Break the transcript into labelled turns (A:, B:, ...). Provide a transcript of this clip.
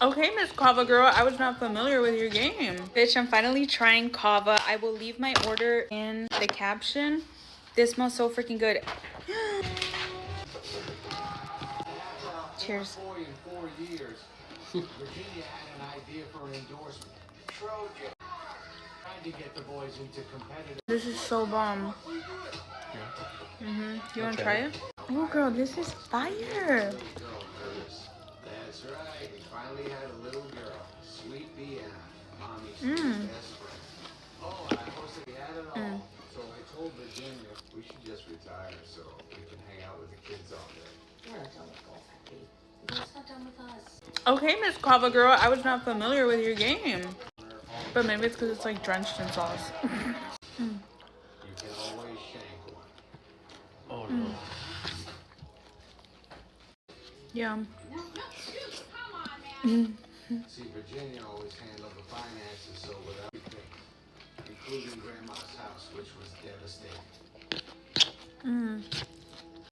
A: Okay, Miss Cava girl, I was not familiar with your game. Bitch, I'm finally trying cava. I will leave my order in the caption. This smells so freaking good. Cheers.
B: Virginia had an idea for an endorsement. Trojan. Tried to get the boys into competitive.
A: This is so bomb. You want to try it? Oh, girl, this is fire.
B: That's right. We finally had a little girl. Sweet Vienna. Mommy's best friend. Oh, I hosted the ad at all. So I told Virginia we should just retire so we can hang out with the kids all day. We're not done with golf, Happy. You're just not done with us.
A: Okay, Miss Cava girl, I was not familiar with your game. But maybe it's because it's like drenched in sauce.
B: You can always shank one. Oh no.
A: Yeah.
B: See, Virginia always handled the finances, so with everything, including Grandma's house, which was devastating.